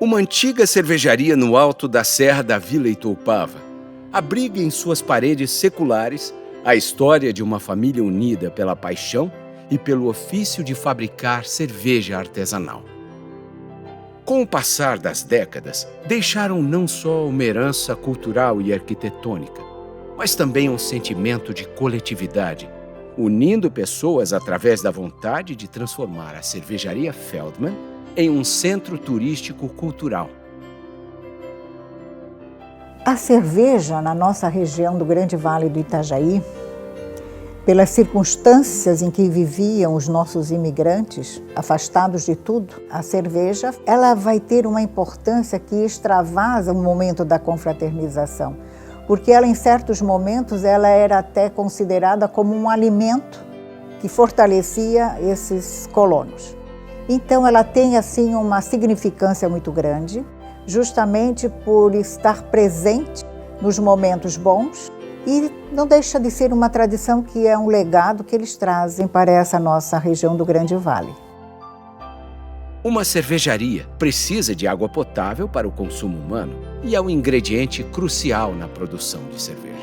Uma antiga cervejaria no alto da Serra da Vila Itoupava abriga em suas paredes seculares a história de uma família unida pela paixão e pelo ofício de fabricar cerveja artesanal. Com o passar das décadas, deixaram não só uma herança cultural e arquitetônica, mas também um sentimento de coletividade, unindo pessoas através da vontade de transformar a cervejaria Feldman em um centro turístico cultural. A cerveja na nossa região do Grande Vale do Itajaí, pelas circunstâncias em que viviam os nossos imigrantes, afastados de tudo, a cerveja ela vai ter uma importância que extravasa o momento da confraternização, porque ela, em certos momentos, ela era até considerada como um alimento que fortalecia esses colonos. Então, ela tem, assim, uma significância muito grande, justamente por estar presente nos momentos bons e não deixa de ser uma tradição que é um legado que eles trazem para essa nossa região do Grande Vale. Uma cervejaria precisa de água potável para o consumo humano e é um ingrediente crucial na produção de cerveja.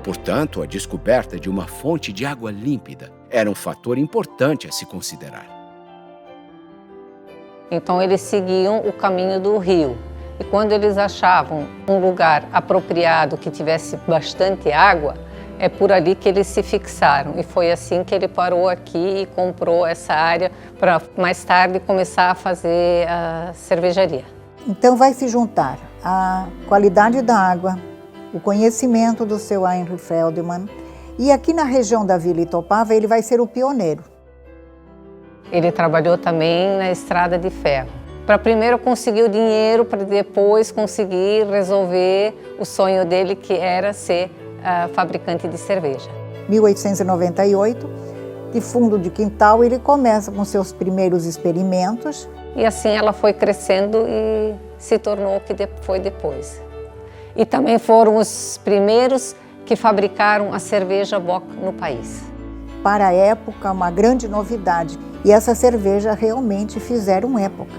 Portanto, a descoberta de uma fonte de água límpida era um fator importante a se considerar. Então eles seguiam o caminho do rio. E quando eles achavam um lugar apropriado que tivesse bastante água, é por ali que eles se fixaram. E foi assim que ele parou aqui e comprou essa área para mais tarde começar a fazer a cervejaria. Então vai se juntar a qualidade da água, o conhecimento do seu Heinrich Feldman, e aqui na região da Vila Itoupava ele vai ser o pioneiro. Ele trabalhou também na estrada de ferro, para primeiro conseguir o dinheiro, para depois conseguir resolver o sonho dele, que era ser fabricante de cerveja. 1898, de fundo de quintal, ele começa com seus primeiros experimentos. E assim ela foi crescendo e se tornou o que foi depois. E também foram os primeiros que fabricaram a cerveja Bock no país. Para a época, uma grande novidade. E essa cerveja realmente fizeram época.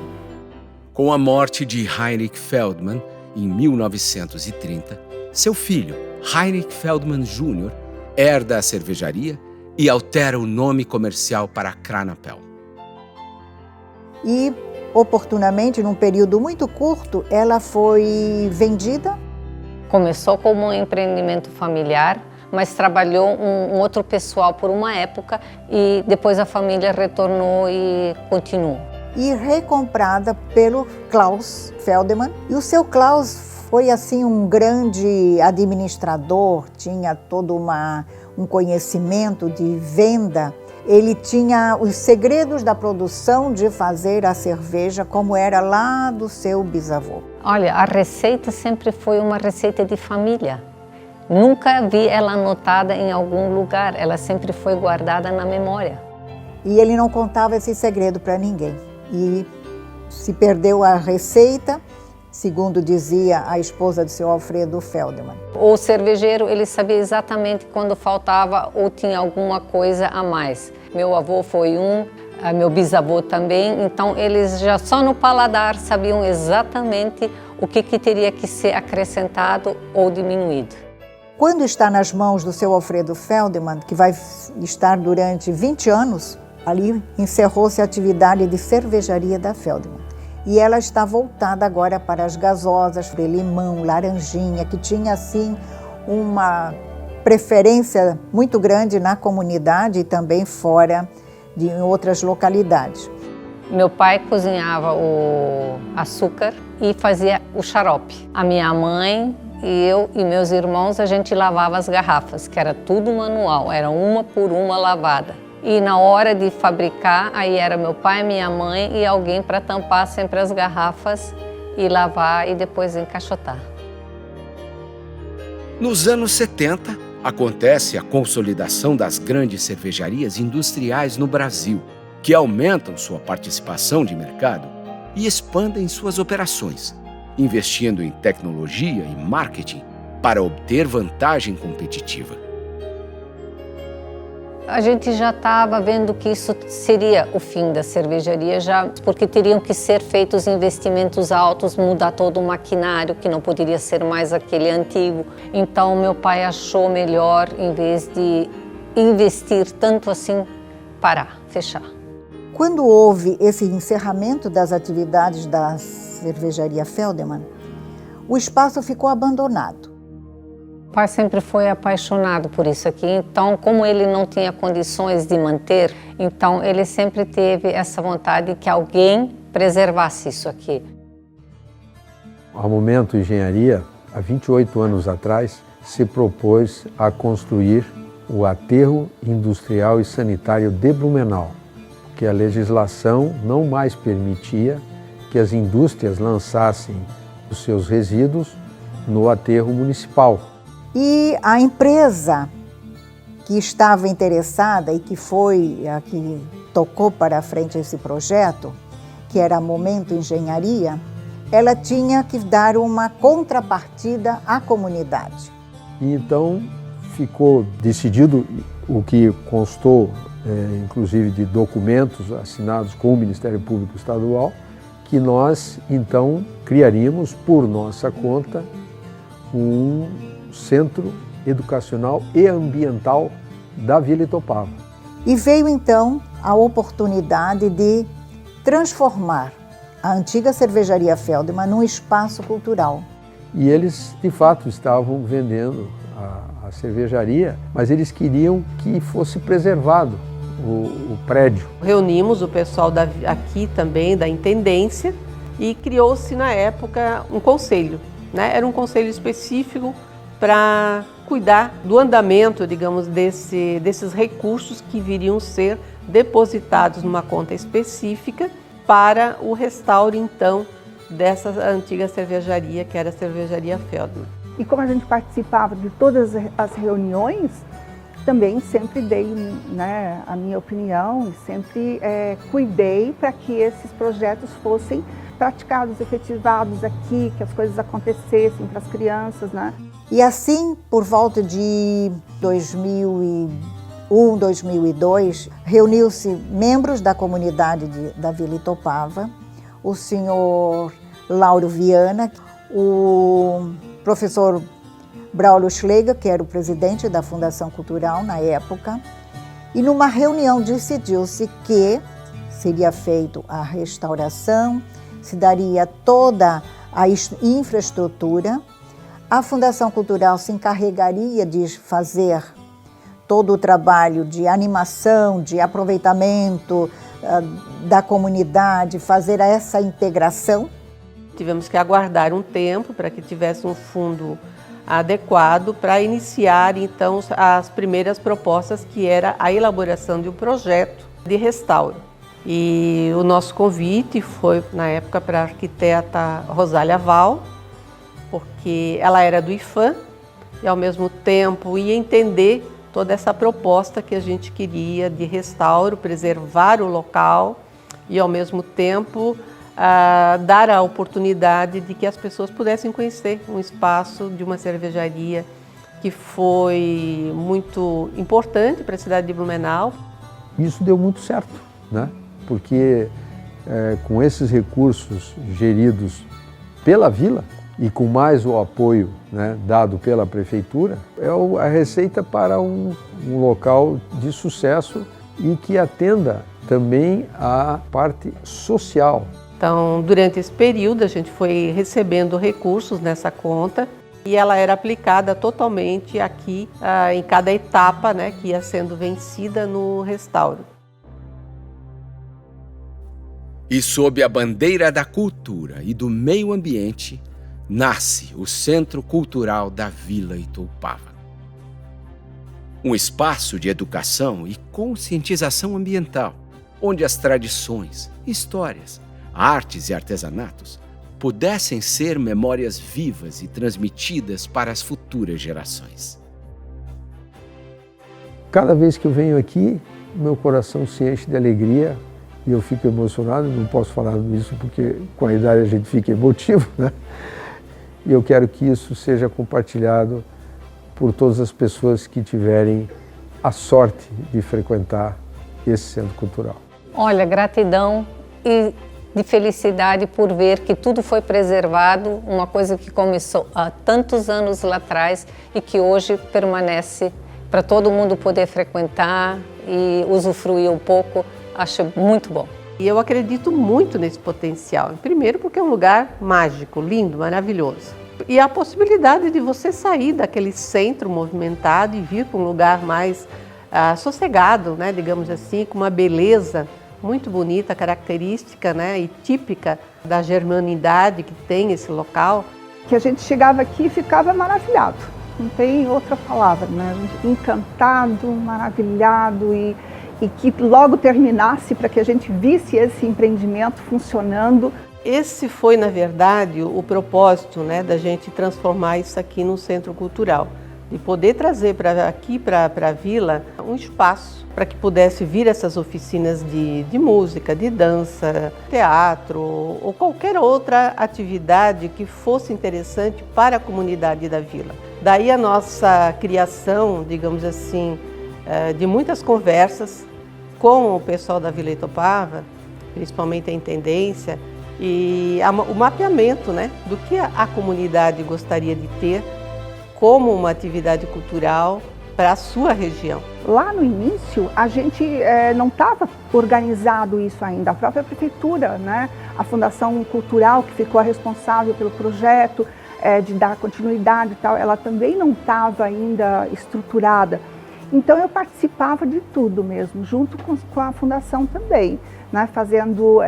Com a morte de Heinrich Feldman, em 1930, seu filho, Heinrich Feldman Jr., herda a cervejaria e altera o nome comercial para Kranapel. E, oportunamente, num período muito curto, ela foi vendida. Começou como um empreendimento familiar, mas trabalhou um outro pessoal por uma época e depois a família retornou e continuou. E recomprada pelo Klaus Feldman. E o seu Klaus foi assim um grande administrador, tinha todo um conhecimento de venda. Ele tinha os segredos da produção de fazer a cerveja como era lá do seu bisavô. Olha, a receita sempre foi uma receita de família. Nunca vi ela anotada em algum lugar, ela sempre foi guardada na memória. E ele não contava esse segredo para ninguém. E se perdeu a receita, segundo dizia a esposa do seu Alfredo Feldman. O cervejeiro, ele sabia exatamente quando faltava ou tinha alguma coisa a mais. Meu avô foi meu bisavô também, então eles já só no paladar sabiam exatamente o que teria que ser acrescentado ou diminuído. Quando está nas mãos do seu Alfredo Feldman, que vai estar durante 20 anos, ali encerrou-se a atividade de cervejaria da Feldman. E ela está voltada agora para as gasosas, limão, laranjinha, que tinha assim uma preferência muito grande na comunidade e também fora de outras localidades. Meu pai cozinhava o açúcar e fazia o xarope. A minha mãe e eu e meus irmãos, a gente lavava as garrafas, que era tudo manual, era uma por uma lavada. E na hora de fabricar, aí era meu pai, minha mãe e alguém para tampar sempre as garrafas e lavar e depois encaixotar. Nos anos 70, acontece a consolidação das grandes cervejarias industriais no Brasil, que aumentam sua participação de mercado e expandem suas operações, investindo em tecnologia e marketing para obter vantagem competitiva. A gente já estava vendo que isso seria o fim da cervejaria, já, porque teriam que ser feitos investimentos altos, mudar todo o maquinário, que não poderia ser mais aquele antigo. Então, meu pai achou melhor, em vez de investir tanto assim, parar, fechar. Quando houve esse encerramento das atividades da cervejaria Feldman, o espaço ficou abandonado. O pai sempre foi apaixonado por isso aqui, então como ele não tinha condições de manter, então ele sempre teve essa vontade que alguém preservasse isso aqui. A Momento Engenharia, há 28 anos atrás, se propôs a construir o aterro industrial e sanitário de Blumenau, que a legislação não mais permitia que as indústrias lançassem os seus resíduos no aterro municipal. E a empresa que estava interessada e que foi a que tocou para frente esse projeto, que era a Momento Engenharia, ela tinha que dar uma contrapartida à comunidade. E então ficou decidido, o que constou, inclusive de documentos assinados com o Ministério Público Estadual, que nós então criaríamos por nossa conta um centro educacional e ambiental da Vila Itopava. E veio então a oportunidade de transformar a antiga cervejaria Feldman num espaço cultural. E eles de fato estavam vendendo a cervejaria, mas eles queriam que fosse preservado o prédio. Reunimos o pessoal aqui também da intendência e criou-se na época um conselho, né? Era um conselho específico para cuidar do andamento, digamos, desses recursos que viriam ser depositados numa conta específica para o restauro, então, dessa antiga cervejaria, que era a cervejaria Feldman. E como a gente participava de todas as reuniões, também sempre dei, né, a minha opinião e sempre cuidei para que esses projetos fossem praticados, efetivados aqui, que as coisas acontecessem para as crianças, né? E assim, por volta de 2001, 2002, reuniu-se membros da comunidade da Vila Itopava, o senhor Lauro Viana, o professor Braulio Schlegel, que era o presidente da Fundação Cultural na época, e numa reunião decidiu-se que seria feita a restauração, se daria toda a infraestrutura, a Fundação Cultural se encarregaria de fazer todo o trabalho de animação, de aproveitamento da comunidade, fazer essa integração. Tivemos que aguardar um tempo para que tivesse um fundo adequado para iniciar, então, as primeiras propostas, que era a elaboração de um projeto de restauro. E o nosso convite foi, na época, para a arquiteta Rosália Val, porque ela era do IFAM e, ao mesmo tempo, ia entender toda essa proposta que a gente queria de restauro, preservar o local e, ao mesmo tempo, dar a oportunidade de que as pessoas pudessem conhecer um espaço de uma cervejaria que foi muito importante para a cidade de Blumenau. Isso deu muito certo, né? Porque com esses recursos geridos pela vila e com mais o apoio, né, dado pela prefeitura, é a receita para um local de sucesso e que atenda também à parte social. Então, durante esse período, a gente foi recebendo recursos nessa conta e ela era aplicada totalmente aqui, em cada etapa, né, que ia sendo vencida no restauro. E sob a bandeira da cultura e do meio ambiente, nasce o Centro Cultural da Vila Itopava. Um espaço de educação e conscientização ambiental, onde as tradições, histórias, artes e artesanatos pudessem ser memórias vivas e transmitidas para as futuras gerações. Cada vez que eu venho aqui, meu coração se enche de alegria e eu fico emocionado. Não posso falar nisso porque com a idade a gente fica emotivo, né? E eu quero que isso seja compartilhado por todas as pessoas que tiverem a sorte de frequentar esse centro cultural. Olha, gratidão e de felicidade por ver que tudo foi preservado, uma coisa que começou há tantos anos lá atrás e que hoje permanece para todo mundo poder frequentar e usufruir um pouco. Acho muito bom. E eu acredito muito nesse potencial. Primeiro porque é um lugar mágico, lindo, maravilhoso. E a possibilidade de você sair daquele centro movimentado e vir para um lugar mais sossegado, né, digamos assim, com uma beleza muito bonita, característica, né, e típica da germanidade que tem esse local. Que a gente chegava aqui e ficava maravilhado, não tem outra palavra, né? Encantado, maravilhado e que logo terminasse para que a gente visse esse empreendimento funcionando. Esse foi, na verdade, o propósito, né, da gente transformar isso aqui num centro cultural. De poder trazer aqui para a vila um espaço para que pudesse vir essas oficinas de música, de dança, teatro ou qualquer outra atividade que fosse interessante para a comunidade da vila. Daí a nossa criação, digamos assim, de muitas conversas com o pessoal da Vila Itoupava, principalmente a intendência, e o mapeamento, né, do que a comunidade gostaria de ter como uma atividade cultural para a sua região. Lá no início, a gente não estava organizado isso ainda. A própria prefeitura, né, a Fundação Cultural, que ficou a responsável pelo projeto de dar continuidade e tal, ela também não estava ainda estruturada. Então eu participava de tudo mesmo, junto com a Fundação também, né, fazendo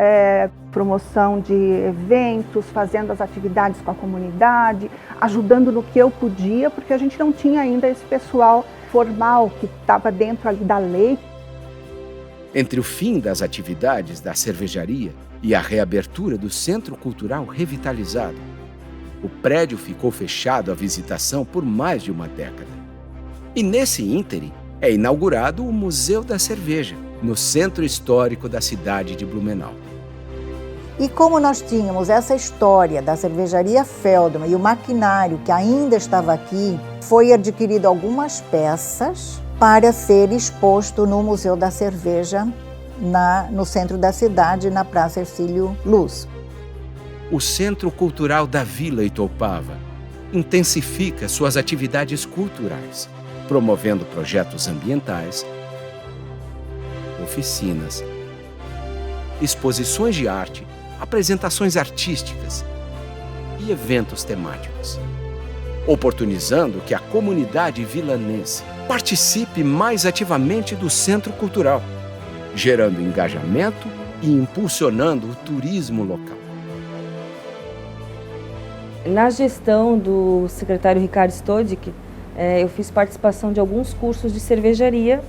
promoção de eventos, fazendo as atividades com a comunidade, ajudando no que eu podia, porque a gente não tinha ainda esse pessoal formal que estava dentro ali da lei. Entre o fim das atividades da cervejaria e a reabertura do Centro Cultural revitalizado, o prédio ficou fechado à visitação por mais de uma década. E nesse ínterim é inaugurado o Museu da Cerveja, no centro histórico da cidade de Blumenau. E como nós tínhamos essa história da cervejaria Feldman e o maquinário que ainda estava aqui, foi adquirido algumas peças para ser exposto no Museu da Cerveja, no centro da cidade, na Praça Hercílio Luz. O Centro Cultural da Vila Itoupava intensifica suas atividades culturais, promovendo projetos ambientais, oficinas, exposições de arte, apresentações artísticas e eventos temáticos, oportunizando que a comunidade vilanense participe mais ativamente do Centro Cultural, gerando engajamento e impulsionando o turismo local. Na gestão do secretário Ricardo Stodic, eu fiz participação de alguns cursos de cervejaria,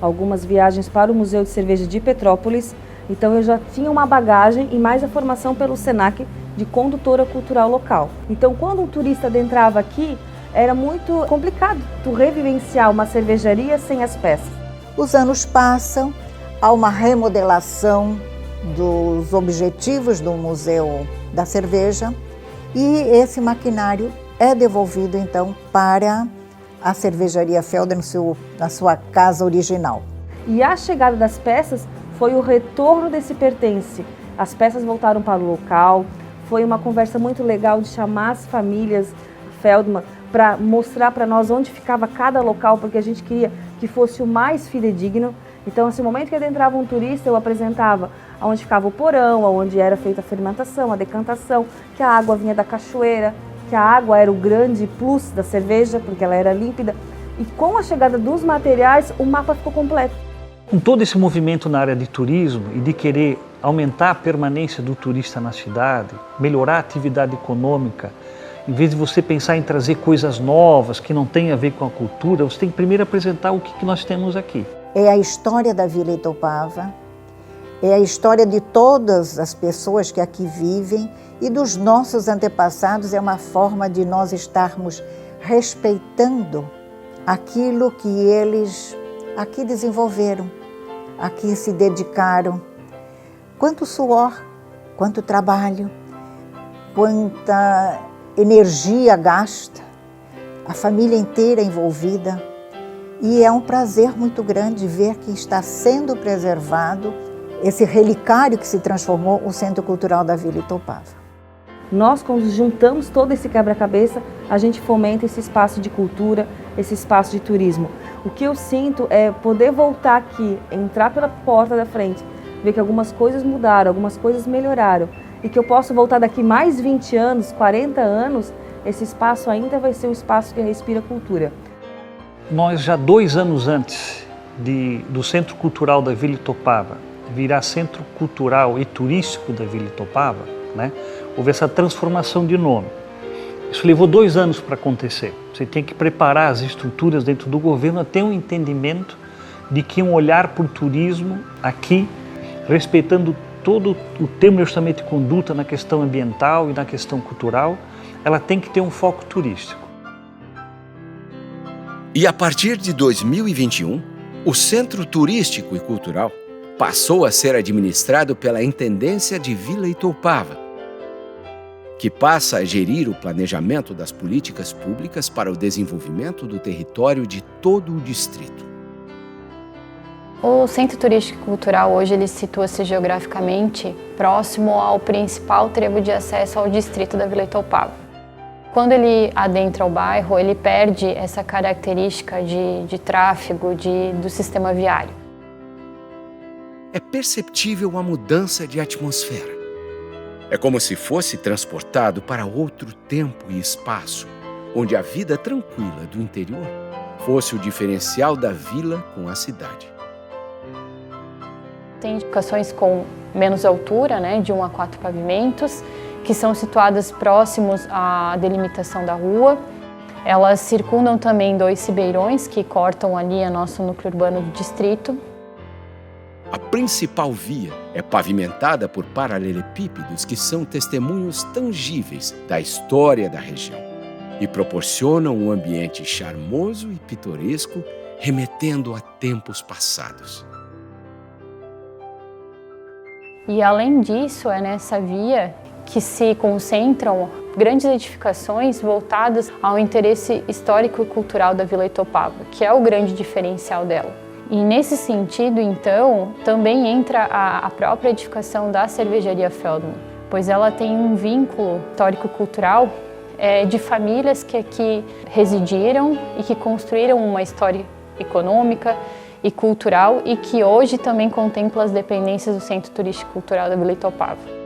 algumas viagens para o Museu de Cerveja de Petrópolis. Então eu já tinha uma bagagem e mais a formação pelo SENAC de condutora cultural local. Então quando um turista adentrava aqui, era muito complicado tu revivenciar uma cervejaria sem as peças. Os anos passam, há uma remodelação dos objetivos do Museu da Cerveja e esse maquinário é devolvido então para a cervejaria Feldman na sua casa original. E a chegada das peças foi o retorno desse pertence. As peças voltaram para o local, foi uma conversa muito legal de chamar as famílias Feldman para mostrar para nós onde ficava cada local, porque a gente queria que fosse o mais fidedigno. Então, nesse momento que adentrava um turista, eu apresentava onde ficava o porão, onde era feita a fermentação, a decantação, que a água vinha da cachoeira, que a água era o grande plus da cerveja, porque ela era límpida. E com a chegada dos materiais, o mapa ficou completo. Com todo esse movimento na área de turismo e de querer aumentar a permanência do turista na cidade, melhorar a atividade econômica, em vez de você pensar em trazer coisas novas que não têm a ver com a cultura, você tem que primeiro apresentar o que nós temos aqui. É a história da Vila Itoupava, é a história de todas as pessoas que aqui vivem e dos nossos antepassados. É uma forma de nós estarmos respeitando aquilo que eles aqui desenvolveram, aqui se dedicaram. Quanto suor, quanto trabalho, quanta energia gasta, a família inteira envolvida. E é um prazer muito grande ver que está sendo preservado esse relicário que se transformou o Centro Cultural da Vila Itoupava. Nós, quando juntamos todo esse quebra-cabeça, a gente fomenta esse espaço de cultura, esse espaço de turismo. O que eu sinto é poder voltar aqui, entrar pela porta da frente, ver que algumas coisas mudaram, algumas coisas melhoraram, e que eu posso voltar daqui mais 20 anos, 40 anos, esse espaço ainda vai ser um espaço que respira cultura. Nós já 2 anos antes do Centro Cultural da Vila Itoupava virar Centro Cultural e Turístico da Vila Itoupava, né, houve essa transformação de nome. Isso levou 2 anos para acontecer. Você tem que preparar as estruturas dentro do governo a ter um entendimento de que um olhar por turismo aqui, respeitando todo o tema de orçamento de conduta na questão ambiental e na questão cultural, ela tem que ter um foco turístico. E a partir de 2021, o Centro Turístico e Cultural passou a ser administrado pela Intendência de Vila Itoupava, que passa a gerir o planejamento das políticas públicas para o desenvolvimento do território de todo o distrito. O Centro Turístico e Cultural hoje ele situa-se geograficamente próximo ao principal trevo de acesso ao distrito da Vila Itoupava. Quando ele adentra o bairro, ele perde essa característica de tráfego do sistema viário. É perceptível a mudança de atmosfera. É como se fosse transportado para outro tempo e espaço, onde a vida tranquila do interior fosse o diferencial da vila com a cidade. Tem edificações com menos altura, de 1 a 4 pavimentos, que são situadas próximos à delimitação da rua. Elas circundam também 2 ribeirões que cortam ali o nosso núcleo urbano do distrito. A principal via é pavimentada por paralelepípedos que são testemunhos tangíveis da história da região e proporcionam um ambiente charmoso e pitoresco, remetendo a tempos passados. E além disso, é nessa via que se concentram grandes edificações voltadas ao interesse histórico e cultural da Vila Itoupava, que é o grande diferencial dela. E nesse sentido, então, também entra a própria edificação da cervejaria Feldman, pois ela tem um vínculo histórico e cultural de famílias que aqui residiram e que construíram uma história econômica e cultural e que hoje também contempla as dependências do Centro Turístico e Cultural da Vila Itoupava.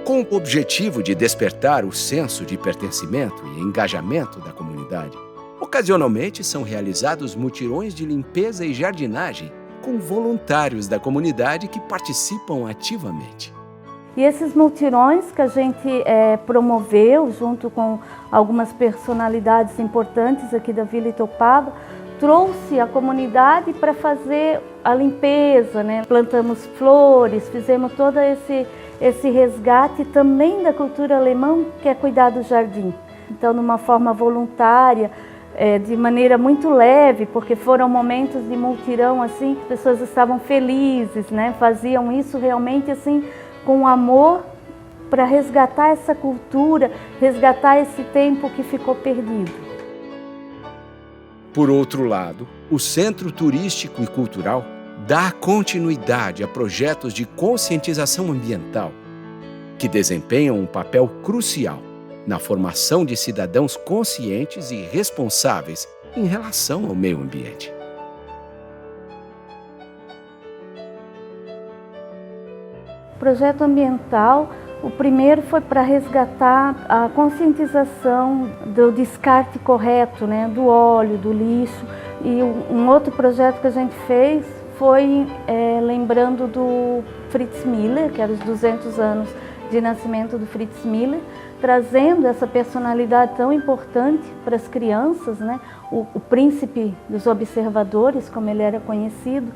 Com o objetivo de despertar o senso de pertencimento e engajamento da comunidade, ocasionalmente são realizados mutirões de limpeza e jardinagem com voluntários da comunidade que participam ativamente. E esses mutirões que a gente promoveu junto com algumas personalidades importantes aqui da Vila Itoupava, trouxe a comunidade para fazer a limpeza, Plantamos flores, fizemos todo esse resgate também da cultura alemã, que é cuidar do jardim. Então, de uma forma voluntária, de maneira muito leve, porque foram momentos de multirão, assim, as pessoas estavam felizes, faziam isso realmente assim, com amor, para resgatar essa cultura, resgatar esse tempo que ficou perdido. Por outro lado, o Centro Turístico e Cultural dá continuidade a projetos de conscientização ambiental que desempenham um papel crucial na formação de cidadãos conscientes e responsáveis em relação ao meio ambiente. O projeto ambiental, o primeiro foi para resgatar a conscientização do descarte correto, do óleo, do lixo. E um outro projeto que a gente fez foi lembrando do Fritz Miller, que era os 200 anos de nascimento do Fritz Miller, trazendo essa personalidade tão importante para as crianças, o príncipe dos observadores, como ele era conhecido.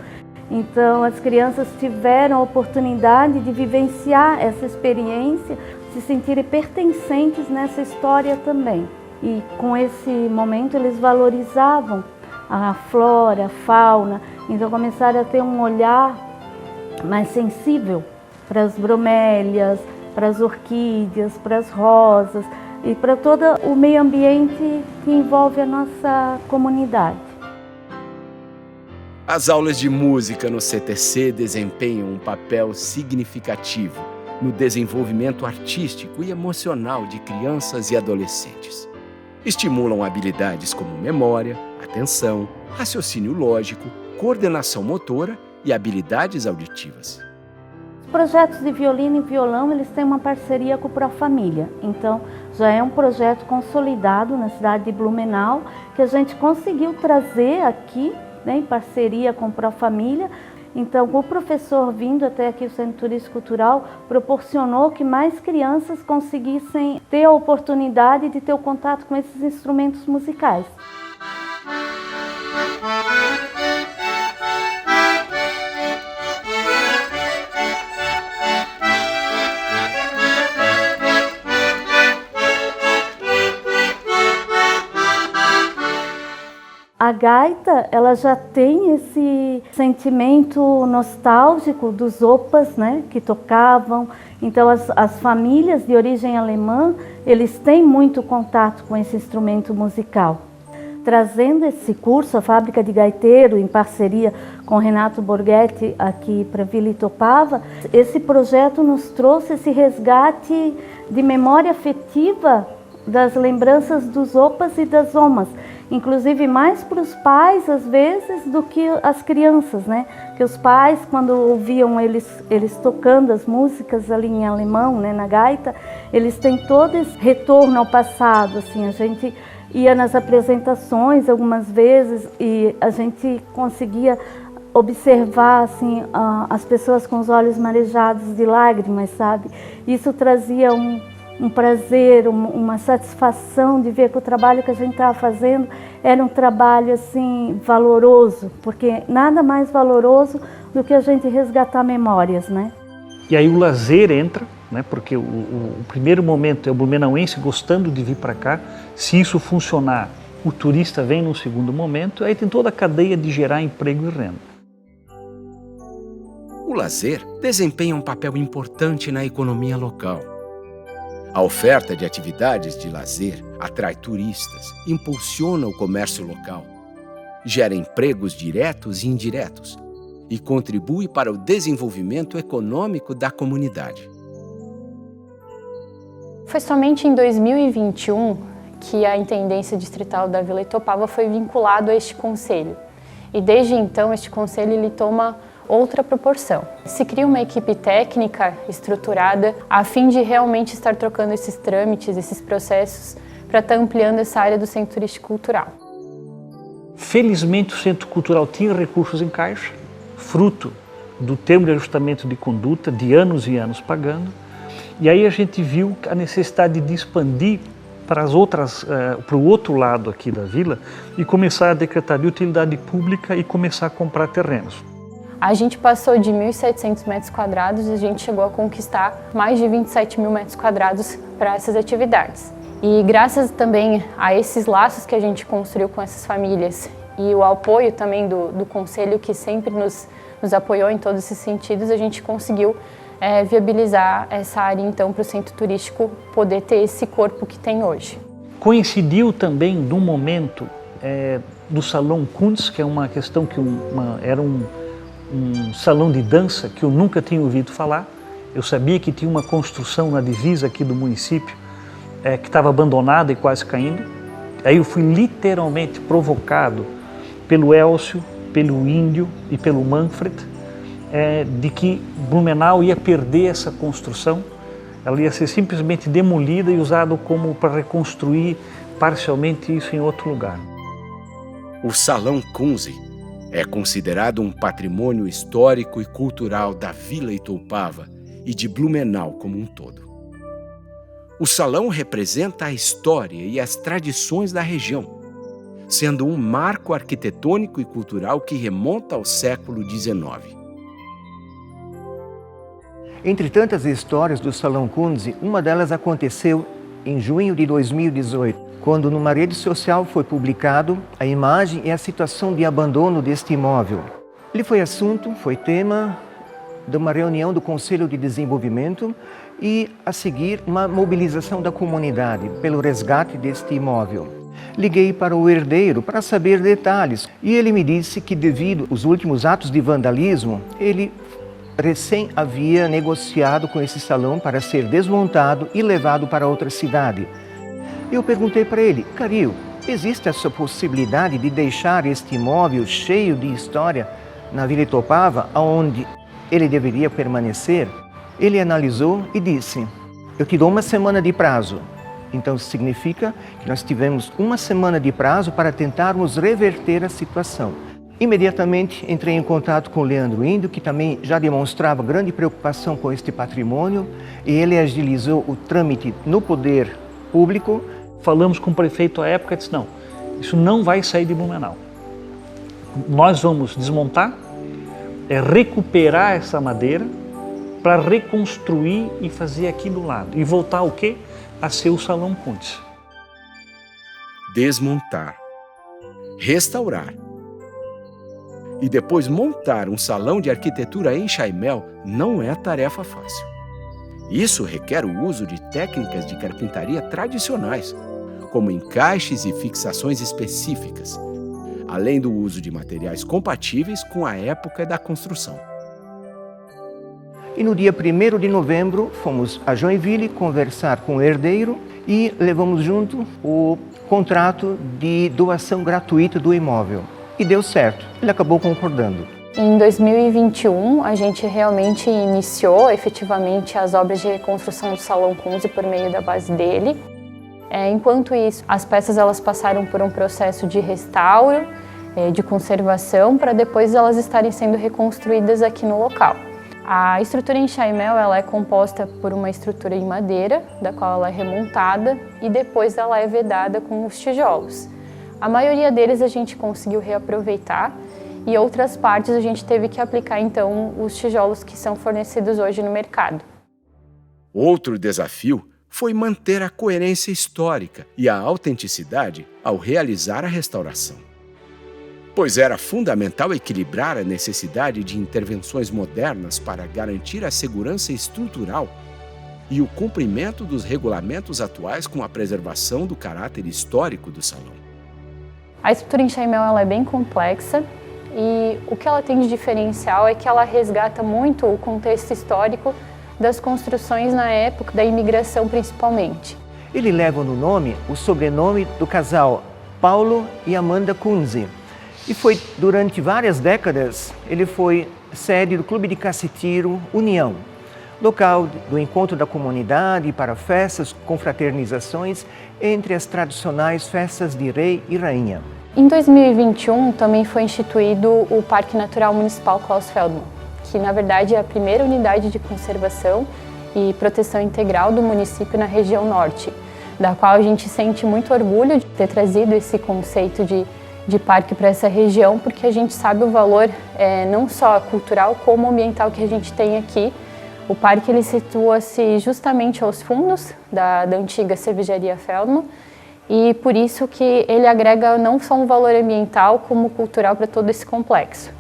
Então, as crianças tiveram a oportunidade de vivenciar essa experiência, se sentirem pertencentes nessa história também. E com esse momento eles valorizavam a flora, a fauna, então começaram a ter um olhar mais sensível para as bromélias, para as orquídeas, para as rosas e para todo o meio ambiente que envolve a nossa comunidade. As aulas de música no CTC desempenham um papel significativo no desenvolvimento artístico e emocional de crianças e adolescentes. Estimulam habilidades como memória, atenção, raciocínio lógico, coordenação motora e habilidades auditivas. Os projetos de violino e violão, eles têm uma parceria com o Profamília. Então, já é um projeto consolidado na cidade de Blumenau, que a gente conseguiu trazer aqui, né, em parceria com o Profamília. Então, o professor vindo até aqui o Centro Turístico Cultural proporcionou que mais crianças conseguissem ter a oportunidade de ter o contato com esses instrumentos musicais. A gaita, ela já tem esse sentimento nostálgico dos opas, né, que tocavam. Então, as famílias de origem alemã, eles têm muito contato com esse instrumento musical. Trazendo esse curso, a Fábrica de Gaiteiro, em parceria com Renato Borghetti, aqui para Vila Itopava, esse projeto nos trouxe esse resgate de memória afetiva das lembranças dos opas e das omas. Inclusive mais para os pais, às vezes, do que as crianças, né? Que os pais, quando ouviam eles tocando as músicas ali em alemão, né, na gaita, eles têm todo esse retorno ao passado, assim. A gente ia nas apresentações algumas vezes e a gente conseguia observar, assim, as pessoas com os olhos marejados de lágrimas, sabe? Isso trazia um prazer, uma satisfação de ver que o trabalho que a gente estava fazendo era um trabalho assim valoroso, porque nada mais valoroso do que a gente resgatar memórias, né? E aí o lazer entra, né? Porque o primeiro momento é o blumenauense gostando de vir para cá. Se isso funcionar, o turista vem no segundo momento, aí tem toda a cadeia de gerar emprego e renda. O lazer desempenha um papel importante na economia local. A oferta de atividades de lazer atrai turistas, impulsiona o comércio local, gera empregos diretos e indiretos e contribui para o desenvolvimento econômico da comunidade. Foi somente em 2021 que a Intendência Distrital da Vila Itopava foi vinculado a este conselho. E desde então este conselho ele toma outra proporção. Se cria uma equipe técnica estruturada a fim de realmente estar trocando esses trâmites, esses processos, para estar ampliando essa área do Centro Turístico Cultural. Felizmente o Centro Cultural tinha recursos em caixa, fruto do termo de ajustamento de conduta, de anos e anos pagando, e aí a gente viu a necessidade de expandir para o outro lado aqui da vila e começar a decretar de utilidade pública e começar a comprar terrenos. A gente passou de 1.700 metros quadrados e a gente chegou a conquistar mais de 27 mil metros quadrados para essas atividades. E graças também a esses laços que a gente construiu com essas famílias e o apoio também do Conselho, que sempre nos apoiou em todos esses sentidos, a gente conseguiu viabilizar essa área então para o Centro Turístico poder ter esse corpo que tem hoje. Coincidiu também num momento do Salão Kunz, que é uma questão que era um salão de dança que eu nunca tinha ouvido falar. Eu sabia que tinha uma construção na divisa aqui do município que estava abandonada e quase caindo. Aí eu fui literalmente provocado pelo Elcio, pelo Índio e pelo Manfred de que Blumenau ia perder essa construção. Ela ia ser simplesmente demolida e usada como para reconstruir parcialmente isso em outro lugar. O Salão Kunz é considerado um patrimônio histórico e cultural da Vila Itoupava e de Blumenau como um todo. O salão representa a história e as tradições da região, sendo um marco arquitetônico e cultural que remonta ao século XIX. Entre tantas histórias do Salão Kunz, uma delas aconteceu em junho de 2018, quando numa rede social foi publicado a imagem e a situação de abandono deste imóvel. Ele foi assunto, foi tema de uma reunião do Conselho de Desenvolvimento e, a seguir, uma mobilização da comunidade pelo resgate deste imóvel. Liguei para o herdeiro para saber detalhes e ele me disse que, devido aos últimos atos de vandalismo, ele recém havia negociado com esse salão para ser desmontado e levado para outra cidade. Eu perguntei para ele: Caril, existe essa possibilidade de deixar este imóvel cheio de história na Vila Itopava, onde ele deveria permanecer? Ele analisou e disse: eu te dou 1 semana de prazo. Então significa que nós tivemos 1 semana de prazo para tentarmos reverter a situação. Imediatamente entrei em contato com o Leandro Índio, que também já demonstrava grande preocupação com este patrimônio, e ele agilizou o trâmite no poder público. Falamos com o prefeito à época e disse: não, isso não vai sair de Blumenau. Nós vamos desmontar, recuperar essa madeira para reconstruir e fazer aqui do lado. E voltar o quê? A ser o Salão Kuntze. Desmontar, restaurar e depois montar um salão de arquitetura em Chaimel não é tarefa fácil. Isso requer o uso de técnicas de carpintaria tradicionais, como encaixes e fixações específicas, além do uso de materiais compatíveis com a época da construção. E no dia 1º de novembro fomos a Joinville conversar com o herdeiro e levamos junto o contrato de doação gratuita do imóvel. E deu certo, ele acabou concordando. Em 2021, a gente realmente iniciou efetivamente as obras de reconstrução do Salão Kuntze por meio da base dele. Enquanto isso, as peças elas passaram por um processo de restauro, de conservação, para depois elas estarem sendo reconstruídas aqui no local. A estrutura em Chaimel ela é composta por uma estrutura em madeira, da qual ela é remontada e depois ela é vedada com os tijolos. A maioria deles a gente conseguiu reaproveitar e outras partes a gente teve que aplicar então os tijolos que são fornecidos hoje no mercado. Outro desafio foi manter a coerência histórica e a autenticidade ao realizar a restauração, pois era fundamental equilibrar a necessidade de intervenções modernas para garantir a segurança estrutural e o cumprimento dos regulamentos atuais com a preservação do caráter histórico do salão. A estrutura em Chaimel ela é bem complexa e o que ela tem de diferencial é que ela resgata muito o contexto histórico das construções na época da imigração principalmente. Ele leva no nome o sobrenome do casal Paulo e Amanda Kuntze. E foi durante várias décadas, ele foi sede do Clube de Cassitiro União, local do encontro da comunidade para festas, confraternizações entre as tradicionais festas de rei e rainha. Em 2021 também foi instituído o Parque Natural Municipal Klaus Feldmann, que na verdade é a primeira unidade de conservação e proteção integral do município na região norte, da qual a gente sente muito orgulho de ter trazido esse conceito de parque para essa região, porque a gente sabe o valor não só cultural como ambiental que a gente tem aqui. O parque ele situa-se justamente aos fundos da antiga cervejaria Feldmann e por isso que ele agrega não só um valor ambiental como cultural para todo esse complexo.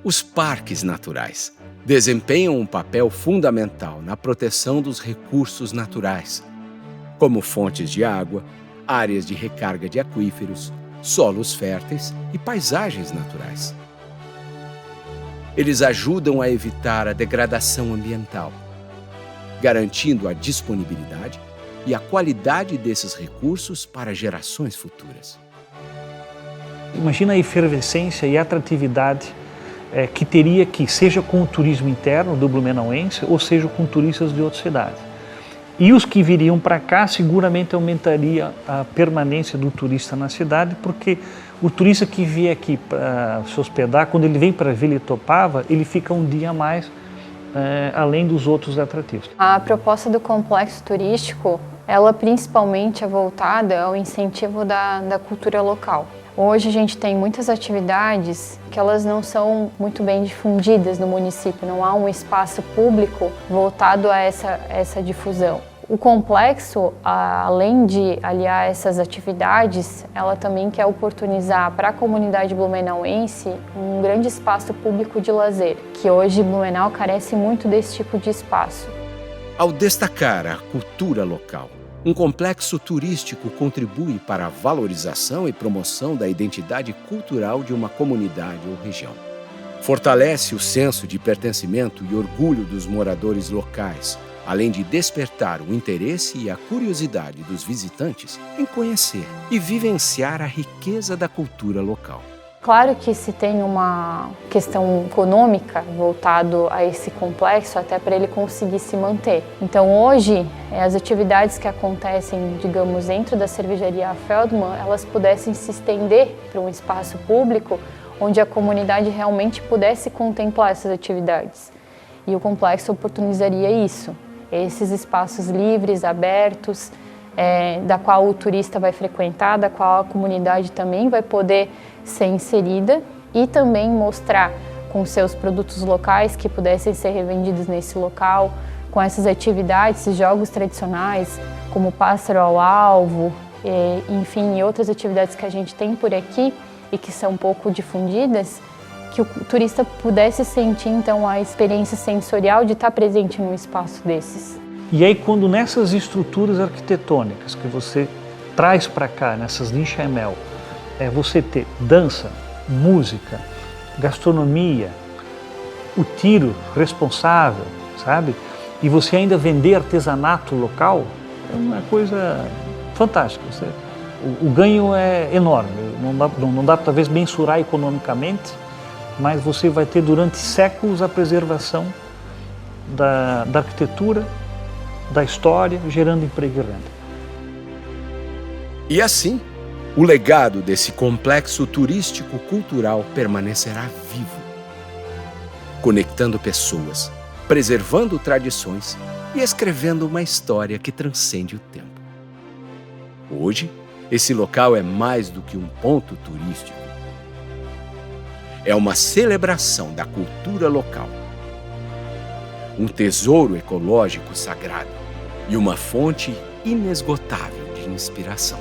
Os parques naturais desempenham um papel fundamental na proteção dos recursos naturais, como fontes de água, áreas de recarga de aquíferos, solos férteis e paisagens naturais. Eles ajudam a evitar a degradação ambiental, garantindo a disponibilidade e a qualidade desses recursos para gerações futuras. Imagina a efervescência e a atratividade que teria aqui, seja com o turismo interno do blumenauense ou seja com turistas de outras cidades. E os que viriam para cá seguramente aumentaria a permanência do turista na cidade, porque o turista que vier aqui para se hospedar, quando ele vem para a Vila Itopava, ele fica um dia a mais, além dos outros atrativos. A proposta do complexo turístico, ela principalmente é voltada ao incentivo da cultura local. Hoje a gente tem muitas atividades que elas não são muito bem difundidas no município, não há um espaço público voltado a essa difusão. O complexo, além de aliar essas atividades, ela também quer oportunizar para a comunidade blumenauense um grande espaço público de lazer, que hoje Blumenau carece muito desse tipo de espaço. Ao destacar a cultura local, um complexo turístico contribui para a valorização e promoção da identidade cultural de uma comunidade ou região. Fortalece o senso de pertencimento e orgulho dos moradores locais, além de despertar o interesse e a curiosidade dos visitantes em conhecer e vivenciar a riqueza da cultura local. Claro que se tem uma questão econômica voltado a esse complexo até para ele conseguir se manter. Então hoje, as atividades que acontecem, digamos, dentro da cervejaria Feldman, elas pudessem se estender para um espaço público onde a comunidade realmente pudesse contemplar essas atividades. E o complexo oportunizaria isso, esses espaços livres, abertos, da qual o turista vai frequentar, da qual a comunidade também vai poder ser inserida e também mostrar com seus produtos locais que pudessem ser revendidos nesse local, com essas atividades, esses jogos tradicionais, como pássaro ao alvo, enfim, e outras atividades que a gente tem por aqui e que são pouco difundidas, que o turista pudesse sentir então a experiência sensorial de estar presente num espaço desses. E aí, quando nessas estruturas arquitetônicas que você traz para cá, nessas lincha-mel, você ter dança, música, gastronomia, o tiro responsável, sabe? E você ainda vender artesanato local, é uma coisa fantástica. O ganho é enorme, não dá talvez mensurar economicamente, mas você vai ter durante séculos a preservação da arquitetura, da história, gerando emprego e renda. E assim, o legado desse complexo turístico-cultural permanecerá vivo, conectando pessoas, preservando tradições e escrevendo uma história que transcende o tempo. Hoje, esse local é mais do que um ponto turístico. É uma celebração da cultura local, um tesouro ecológico sagrado e uma fonte inesgotável de inspiração.